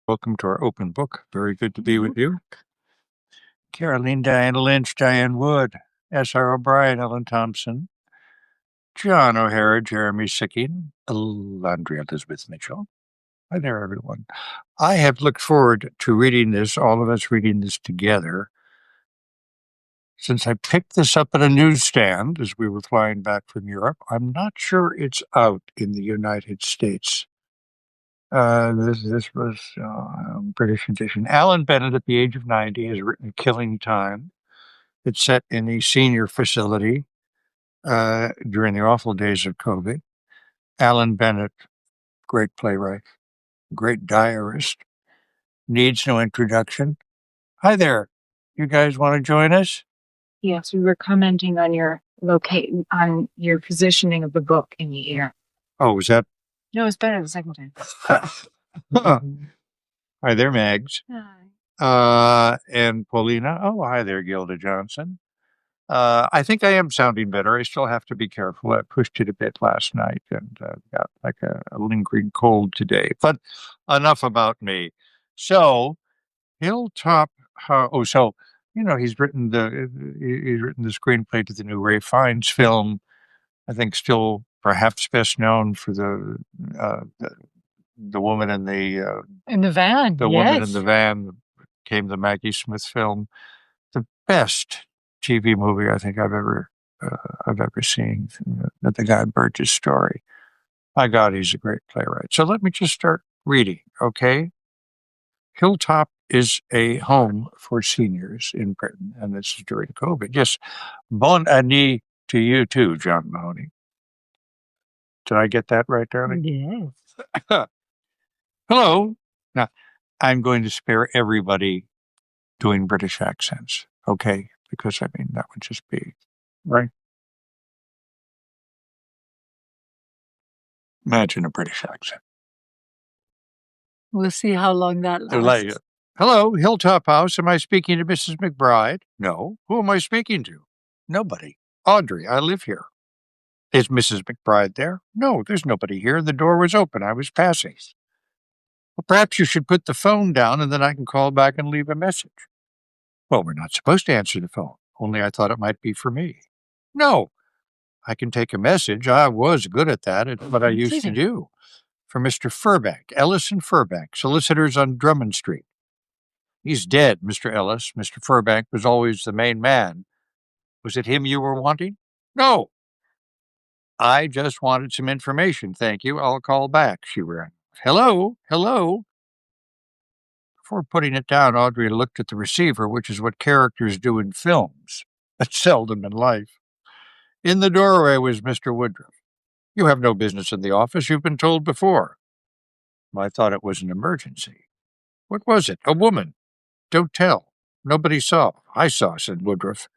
Welcome to our open book. Very good to be with you. Caroline, Diana Lynch, Diane Wood, S.R. O'Brien, Ellen Thompson, John O'Hara, Jeremy Sicking, Andrea Elizabeth Mitchell. Hi there, everyone. I have looked forward to reading this, all of us reading this together, since I picked this up at a newsstand as we were flying back from Europe. I'm not sure it's out in the United States. This was British edition. Alan Bennett, at the age of 90, has written Killing Time. It's set in a senior facility during the awful days of COVID. Alan Bennett, great playwright, great diarist, needs no introduction. Hi there. You guys want to join us? Yes, we were commenting on your positioning of the book in the air. Oh, was that? No, it's better the second time. Hi there, Mags. Hi. And Paulina. Oh, hi there, Gilda Johnson. I think I am sounding better. I still have to be careful. I pushed it a bit last night and got like a lingering cold today. But enough about me. So, Hilltop. He's written the screenplay to the new Ray Fiennes film. I think still perhaps best known for the woman in the van. The woman in the van came the Maggie Smith film. The best TV movie I think I've ever seen. The Guy Burgess story. My God, he's a great playwright. So let me just start reading, okay? Hilltop is a home for seniors in Britain, and this is during COVID. Yes, bon année to you too, John Mahoney. Did I get that right, darling? Yes. Hello. Now, I'm going to spare everybody doing British accents, okay? Because, I mean, that would just be, right? Imagine a British accent. We'll see how long that lasts. Hello, Hilltop House. Am I speaking to Mrs. McBride? No. Who am I speaking to? Nobody. Audrey, I live here. Is Mrs. McBride there? No, there's nobody here. The door was open. I was passing. Well, perhaps you should put the phone down and then I can call back and leave a message. Well, we're not supposed to answer the phone, only I thought it might be for me. No, I can take a message. I was good at that. It's what I used to do. For Mr. Furbank, Ellis and Furbank, solicitors on Drummond Street. He's dead, Mr. Ellis. Mr. Furbank was always the main man. Was it him you were wanting? No. I just wanted some information, thank you. I'll call back, she rang. Hello? Before putting it down, Audrey looked at the receiver, which is what characters do in films, but seldom in life. In the doorway was Mr. Woodruff. You have no business in the office, you've been told before. I thought it was an emergency. What was it? A woman. Don't tell. Nobody saw. I saw, said Woodruff.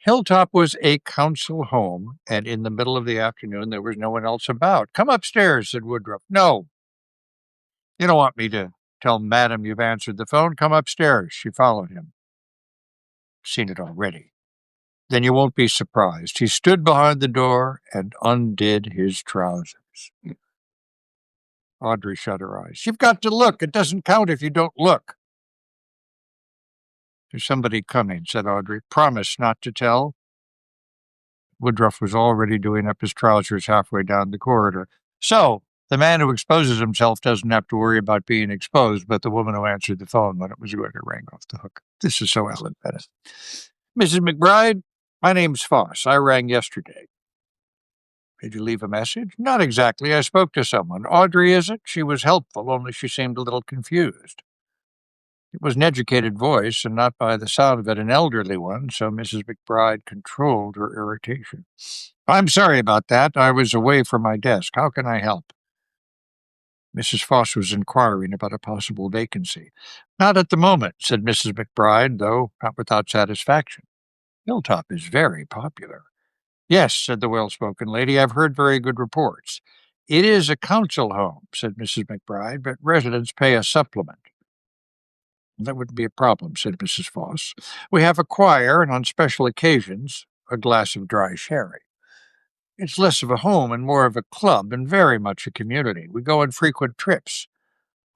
Hilltop was a council home, and in the middle of the afternoon there was no one else about. Come upstairs, said Woodruff. No. You don't want me to tell Madam you've answered the phone. Come upstairs. She followed him. Seen it already. Then you won't be surprised. He stood behind the door and undid his trousers. Audrey shut her eyes. You've got to look. It doesn't count if you don't look. There's somebody coming, said Audrey. Promise not to tell. Woodruff was already doing up his trousers halfway down the corridor. So, the man who exposes himself doesn't have to worry about being exposed, but the woman who answered the phone when it was going to ring off the hook. This is so Ellen Bennett. Mrs. McBride, my name's Foss. I rang yesterday. Did you leave a message? Not exactly. I spoke to someone. Audrey, is it? She was helpful, only she seemed a little confused. It was an educated voice, and not by the sound of it an elderly one, so Mrs. McBride controlled her irritation. I'm sorry about that. I was away from my desk. How can I help? Mrs. Foss was inquiring about a possible vacancy. Not at the moment, said Mrs. McBride, though not without satisfaction. Hilltop is very popular. Yes, said the well-spoken lady, I've heard very good reports. It is a council home, said Mrs. McBride, but residents pay a supplement. That wouldn't be a problem, said Mrs. Foss. We have a choir, and on special occasions, a glass of dry sherry. It's less of a home and more of a club, and very much a community. We go on frequent trips.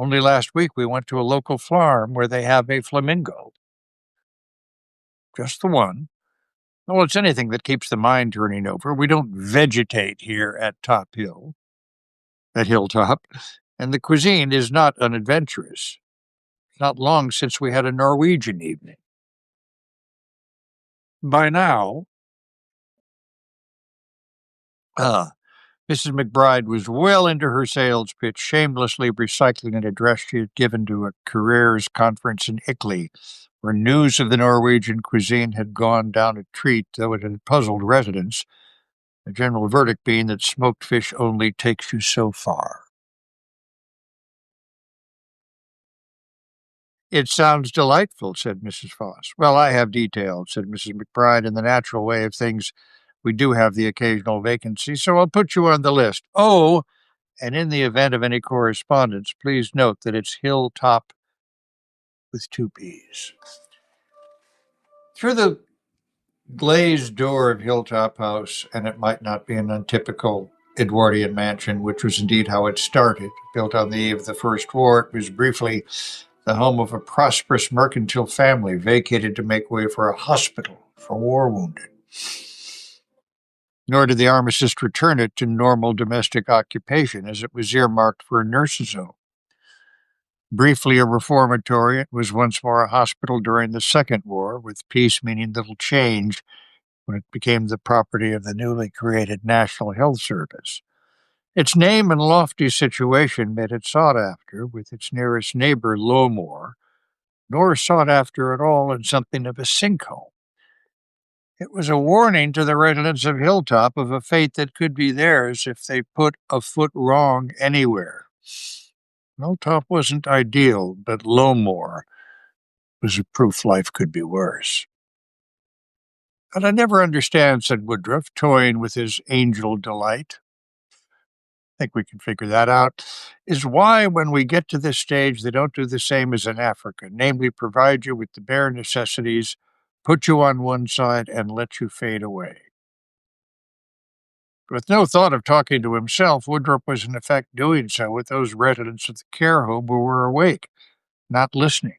Only last week we went to a local farm where they have a flamingo. Just the one. Well, it's anything that keeps the mind turning over. We don't vegetate here at Hilltop, and the cuisine is not unadventurous. Not long since we had a Norwegian evening. By now, Mrs. McBride was well into her sales pitch, shamelessly recycling an address she had given to a careers conference in Italy, where news of the Norwegian cuisine had gone down a treat, though it had puzzled residents, the general verdict being that smoked fish only takes you so far. It sounds delightful, said Mrs. Foss. Well, I have details, said Mrs. McBride. In the natural way of things, we do have the occasional vacancy, so I'll put you on the list. Oh, and in the event of any correspondence, please note that it's Hilltop with 2 P's. Through the glazed door of Hilltop House, and it might not be an untypical Edwardian mansion, which was indeed how it started, built on the eve of the First War, it was briefly the home of a prosperous mercantile family vacated to make way for a hospital for war wounded. Nor did the armistice return it to normal domestic occupation, as it was earmarked for a nurses' home. Briefly a reformatory, it was once more a hospital during the Second War, with peace meaning little change when it became the property of the newly created National Health Service. Its name and lofty situation made it sought after, with its nearest neighbor, Lowmore, nor sought after at all in something of a sinkhole. It was a warning to the residents of Hilltop of a fate that could be theirs if they put a foot wrong anywhere. Hilltop wasn't ideal, but Lowmore was a proof life could be worse. But I never understand, said Woodruff, toying with his angel delight. I think we can figure that out, is why when we get to this stage they don't do the same as in Africa, namely provide you with the bare necessities, put you on one side, and let you fade away. With no thought of talking to himself, Woodruff was in effect doing so with those residents of the care home who were awake, not listening.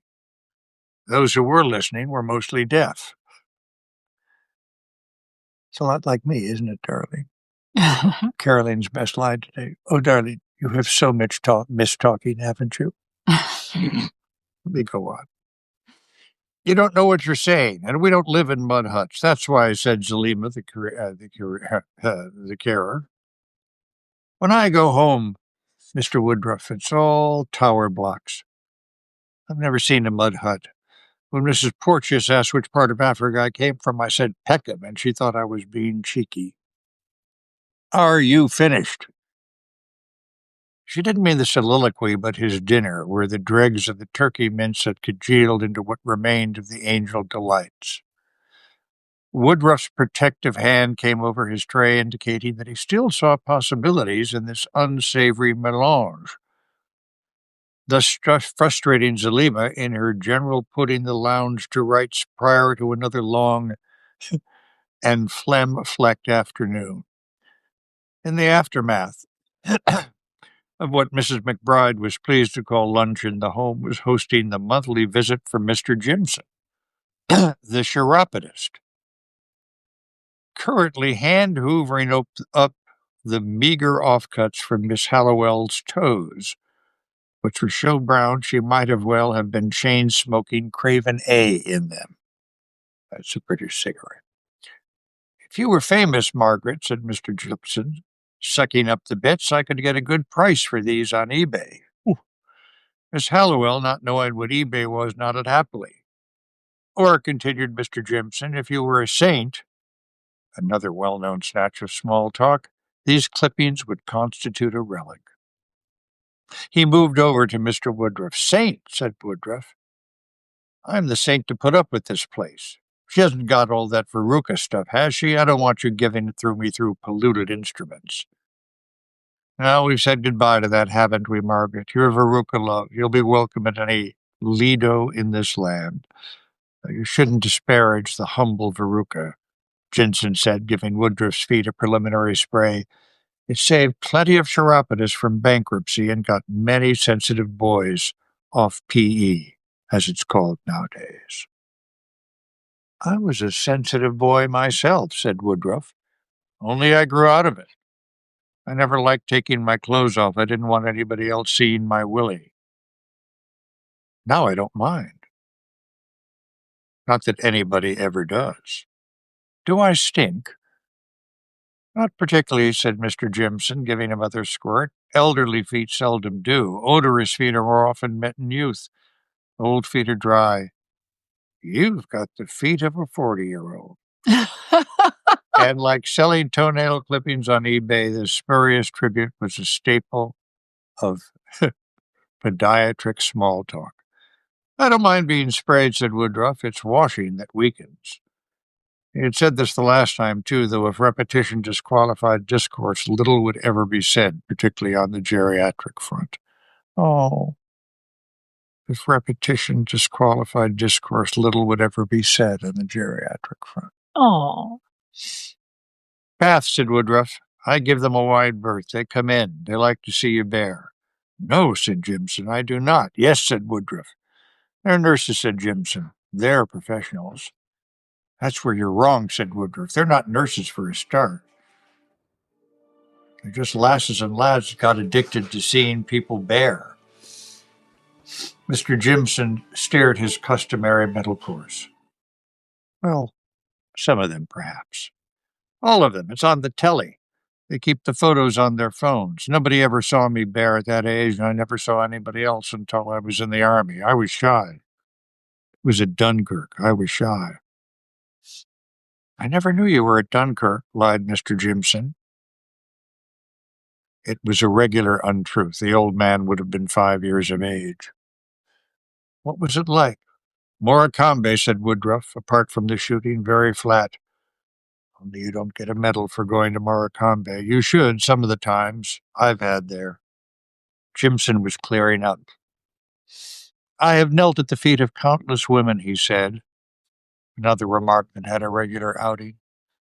Those who were listening were mostly deaf. It's a lot like me, isn't it, darling? Caroline's best line today. Oh, darling, you have so much missed talking, haven't you? Let me go on. You don't know what you're saying, and we don't live in mud huts. That's why, said Zalima, the carer. When I go home, Mr. Woodruff, it's all tower blocks. I've never seen a mud hut. When Mrs. Porteous asked which part of Africa I came from, I said Peckham, and she thought I was being cheeky. Are you finished? She didn't mean the soliloquy, but his dinner, where the dregs of the turkey mince had congealed into what remained of the angel delights. Woodruff's protective hand came over his tray, indicating that he still saw possibilities in this unsavory melange, thus frustrating Zalima in her general putting the lounge to rights prior to another long and phlegm-flecked afternoon. In the aftermath of what Mrs. McBride was pleased to call luncheon, the home was hosting the monthly visit from Mr. Jimson, the chiropodist, currently hand-hoovering up the meager offcuts from Miss Hallowell's toes, which were so brown she might have been chain-smoking Craven A in them. That's a British cigarette. If you were famous, Margaret, said Mr. Jimson, sucking up the bits, I could get a good price for these on eBay. Ooh. Miss Hallowell, not knowing what eBay was, nodded happily. Or, continued Mr. Jimson, if you were a saint, another well-known snatch of small talk, these clippings would constitute a relic. He moved over to Mr. Woodruff. Saint, said Woodruff. I'm the saint to put up with this place. She hasn't got all that Veruca stuff, has she? I don't want you giving it through me through polluted instruments. Now, we've said goodbye to that, haven't we, Margaret? You're Veruca love. You'll be welcome at any Lido in this land. You shouldn't disparage the humble Veruca, Jensen said, giving Woodruff's feet a preliminary spray. It saved plenty of chiropodist from bankruptcy and got many sensitive boys off PE, as it's called nowadays. I was a sensitive boy myself, said Woodruff, only I grew out of it. I never liked taking my clothes off. I didn't want anybody else seeing my willy. Now I don't mind. Not that anybody ever does. Do I stink? Not particularly, said Mr. Jimson, giving him another squirt. Elderly feet seldom do. Odorous feet are more often met in youth. Old feet are dry. You've got the feet of a 40-year-old. And like selling toenail clippings on eBay, this spurious tribute was a staple of podiatric small talk. I don't mind being sprayed, said Woodruff. It's washing that weakens. He had said this the last time, too, though if repetition disqualified discourse, little would ever be said, particularly on the geriatric front. Oh, if repetition disqualified discourse, little would ever be said on the geriatric front. Oh. Path, said Woodruff. I give them a wide berth. They come in. They like to see you bare. No, said Jimson, I do not. Yes, said Woodruff. They're nurses, said Jimson. They're professionals. That's where you're wrong, said Woodruff. They're not nurses for a start. They're just lasses and lads that got addicted to seeing people bare. Mr. Jimson steered his customary middle course. Well, some of them, perhaps. All of them. It's on the telly. They keep the photos on their phones. Nobody ever saw me bare at that age, and I never saw anybody else until I was in the Army. I was shy. It was at Dunkirk. I was shy. I never knew you were at Dunkirk, lied Mr. Jimson. It was a regular untruth. The old man would have been 5 years of age. What was it like? Moricambe, said Woodruff, apart from the shooting, very flat. Only you don't get a medal for going to Moricambe. You should, some of the times I've had there. Jimson was clearing up. I have knelt at the feet of countless women, he said. Another remark that had a regular outing.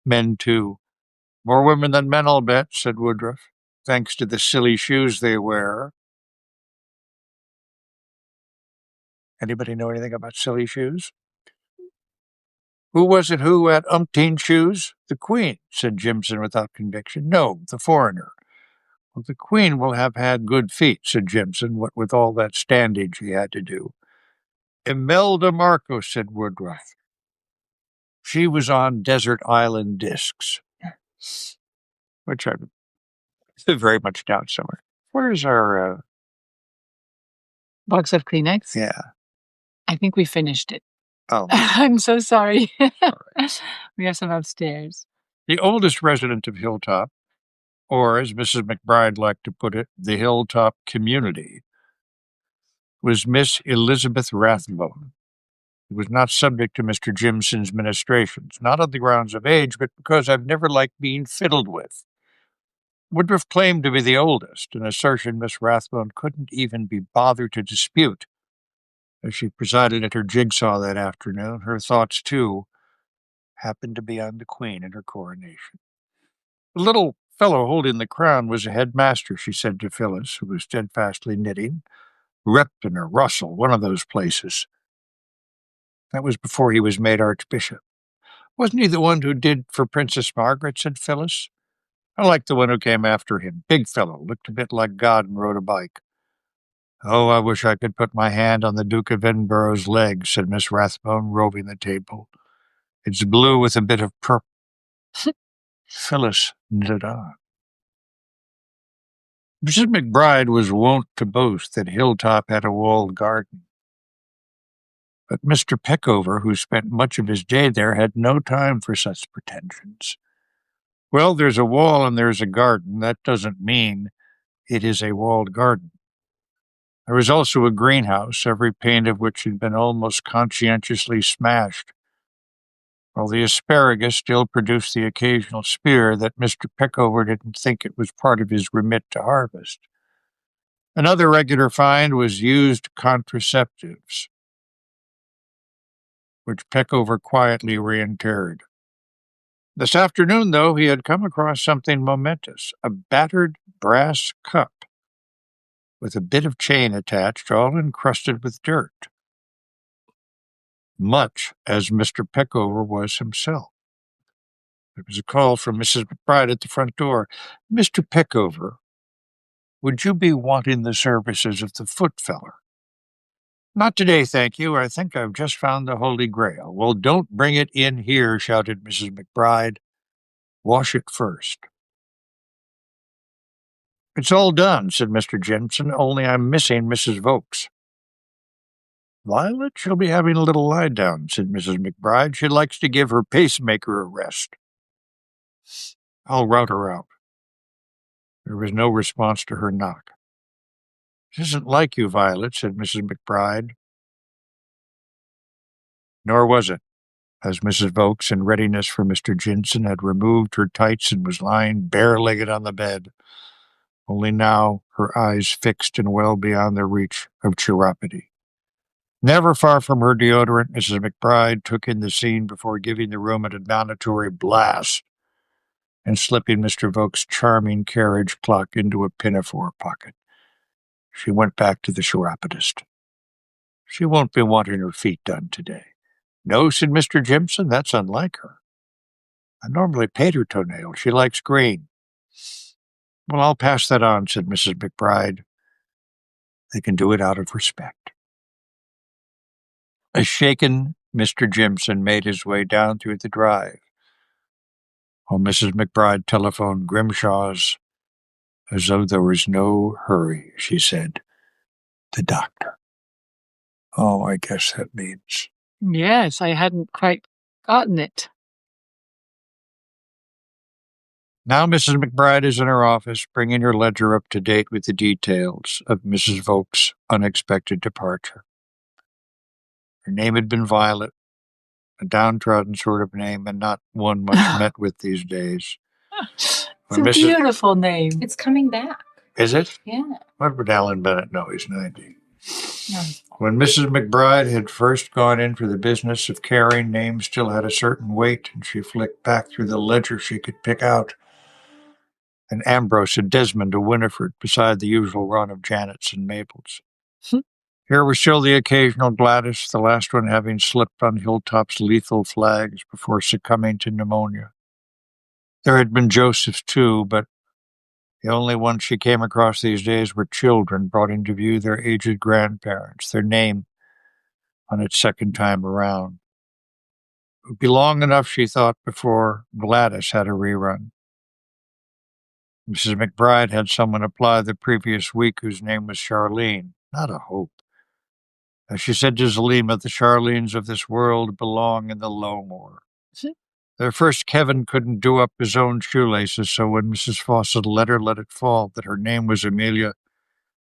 Men, too. More women than men, I'll bet, said Woodruff, thanks to the silly shoes they wear. Anybody know anything about silly shoes? Who was it who had umpteen shoes? The Queen, said Jimson without conviction. No, the foreigner. Well, the Queen will have had good feet, said Jimson, what with all that standing she had to do. Imelda Marcos, said Woodruff. She was on Desert Island Discs, which I very much doubt somewhere. Where's our... Box of Kleenex? Yeah. I think we finished it. Oh. I'm so sorry. Right. We have some upstairs. The oldest resident of Hilltop, or as Mrs. McBride liked to put it, the Hilltop community, was Miss Elizabeth Rathbone, who was not subject to Mr. Jimson's ministrations, not on the grounds of age, but because I've never liked being fiddled with. Woodruff claimed to be the oldest, an assertion Miss Rathbone couldn't even be bothered to dispute. As she presided at her jigsaw that afternoon, her thoughts, too, happened to be on the Queen and her coronation. The little fellow holding the crown was a headmaster, she said to Phyllis, who was steadfastly knitting. Repton or Russell, one of those places. That was before he was made Archbishop. Wasn't he the one who did for Princess Margaret, said Phyllis. I like the one who came after him. Big fellow, looked a bit like God and rode a bike. Oh, I wish I could put my hand on the Duke of Edinburgh's leg, said Miss Rathbone, roving the table. It's blue with a bit of purple. Phyllis knitted on. Mrs. McBride was wont to boast that Hilltop had a walled garden. But Mr. Peckover, who spent much of his day there, had no time for such pretensions. Well, there's a wall and there's a garden. That doesn't mean it is a walled garden. There was also a greenhouse, every pane of which had been almost conscientiously smashed, while the asparagus still produced the occasional spear that Mr. Peckover didn't think it was part of his remit to harvest. Another regular find was used contraceptives, which Peckover quietly reinterred. This afternoon, though, he had come across something momentous, a battered brass cup with a bit of chain attached, all encrusted with dirt, much as Mr. Peckover was himself. There was a call from Mrs. McBride at the front door. "Mr. Peckover, would you be wanting the services of the foot feller?" "Not today, thank you. I think I've just found the Holy Grail." "Well, don't bring it in here," shouted Mrs. McBride. "Wash it first." "It's all done," said Mr. Jensen, "only I'm missing Mrs. Vokes." "Violet, she'll be having a little lie down," said Mrs. McBride. "She likes to give her pacemaker a rest." "I'll rout her out." There was no response to her knock. "It isn't like you, Violet," said Mrs. McBride. Nor was it, as Mrs. Vokes, in readiness for Mr. Jensen, had removed her tights and was lying bare-legged on the bed, only now her eyes fixed and well beyond the reach of chiropody. Never far from her deodorant, Mrs. McBride took in the scene before giving the room an admonitory blast and slipping Mr. Vokes' charming carriage clock into a pinafore pocket. She went back to the chiropodist. "She won't be wanting her feet done today." "No," said Mr. Jimson, "that's unlike her. I normally paint her toenails. She likes green." "Well, I'll pass that on," said Mrs. McBride. "They can do it out of respect." A shaken Mr. Jimson made his way down through the drive, while Mrs. McBride telephoned Grimshaw's. "As though there was no hurry," she said. "The doctor." "Oh, I guess that means—" Yes, I hadn't quite gotten it. Now Mrs. McBride is in her office, bringing her ledger up to date with the details of Mrs. Vokes' unexpected departure. Her name had been Violet, a downtrodden sort of name, and not one much met with these days. It's When a Mrs. beautiful name. It's coming back. Is it? Yeah. What would Alan Bennett know? He's 90. No. When Mrs. McBride had first gone in for the business of caring, names still had a certain weight, and she flicked back through the ledger she could pick out an Ambrose, a Desmond, a Winifred, beside the usual run of Janets and Mabels. Here was still the occasional Gladys, the last one having slipped on Hilltop's lethal flags before succumbing to pneumonia. There had been Josephs, too, but the only ones she came across these days were children brought into view their aged grandparents, their name on its second time around. It would be long enough, she thought, before Gladys had a rerun. Mrs. McBride had someone apply the previous week whose name was Charlene, not a hope. As she said to Zalima, the Charlenes of this world belong in the Lowmore. Their first Kevin couldn't do up his own shoelaces, so when Mrs. Fawcett let it fall that her name was Amelia,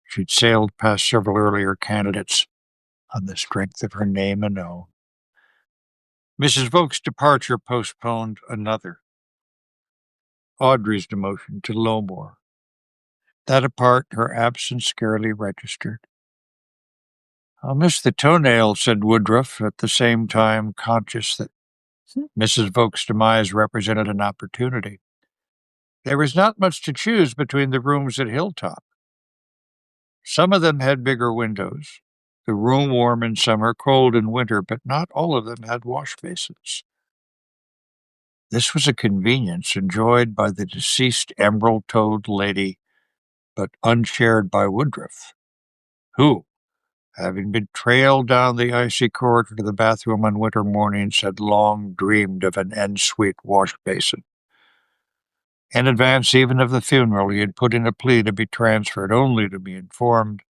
she'd sailed past several earlier candidates on the strength of her name and own. Mrs. Vokes' departure postponed another. Audrey's demotion to Lowmore. That apart, her absence scarcely registered. "I'll miss the toenail," said Woodruff, at the same time conscious that Mrs. Vokes' demise represented an opportunity. There was not much to choose between the rooms at Hilltop. Some of them had bigger windows, the room warm in summer, cold in winter, but not all of them had wash basins. This was a convenience enjoyed by the deceased emerald-toed lady, but unshared by Woodruff, who, having been trailed down the icy corridor to the bathroom on winter mornings, had long dreamed of an en-suite wash basin. In advance even of the funeral, he had put in a plea to be transferred, only to be informed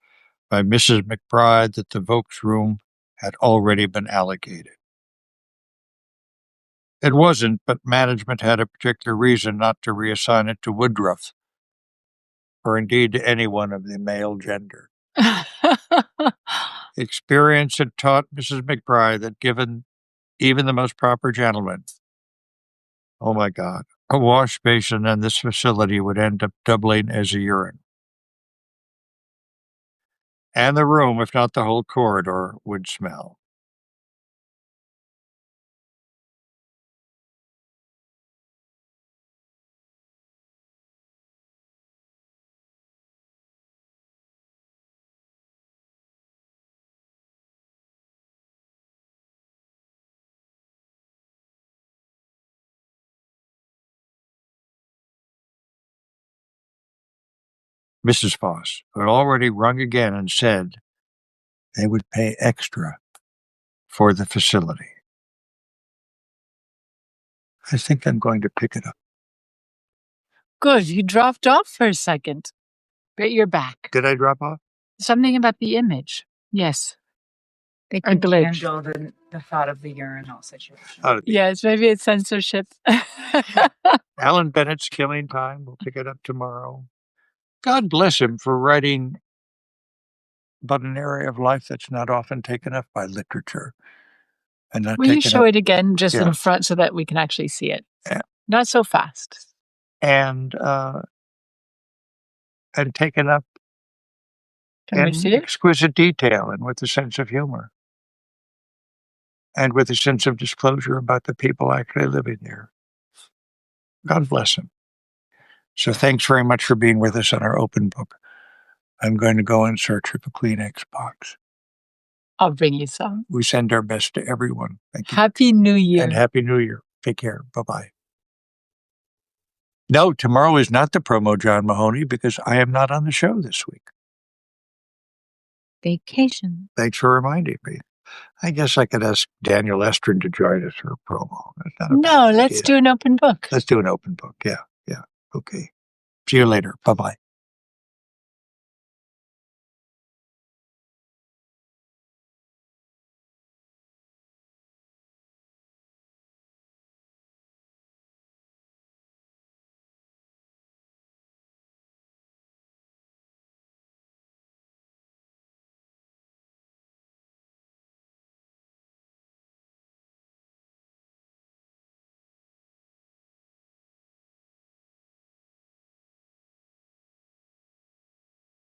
by Mrs. McBride that the Vokes room had already been allocated. It wasn't, but management had a particular reason not to reassign it to Woodruff, or indeed to anyone of the male gender. Experience had taught Mrs. McBride that given even the most proper gentleman, oh my God, a wash basin in this facility would end up doubling as a urine. And the room, if not the whole corridor, would smell. Mrs. Foss had already rung again and said they would pay extra for the facility. I think I'm going to pick it up. Good. You dropped off for a second, but you're back. Did I drop off? Something about the image. Yes. They A can glitch. handle the thought of the urinal situation. Yes, maybe it's censorship. Alan Bennett's Killing Time. We'll pick it up tomorrow. God bless him for writing about an area of life that's not often taken up by literature. And not Will you taken show up, it again just Yeah. in front so that we can actually see it? Yeah. Not so fast. and taken up Can we in see it? exquisite detail and with a sense of humor. And with a sense of disclosure about the people actually living there. God bless him. So thanks very much for being with us on our open book. I'm going to go in search of a Kleenex box. I'll bring you some. We send our best to everyone. Thank you. Happy New Year. And Happy New Year. Take care. Bye-bye. No, tomorrow is not the promo John Mahoney because I am not on the show this week. Vacation. Thanks for reminding me. I guess I could ask Daniel Estrin to join us for a promo. That's not a No, bad let's idea. do an open book. Let's do an open book. Yeah. Okay. See you later. Bye-bye.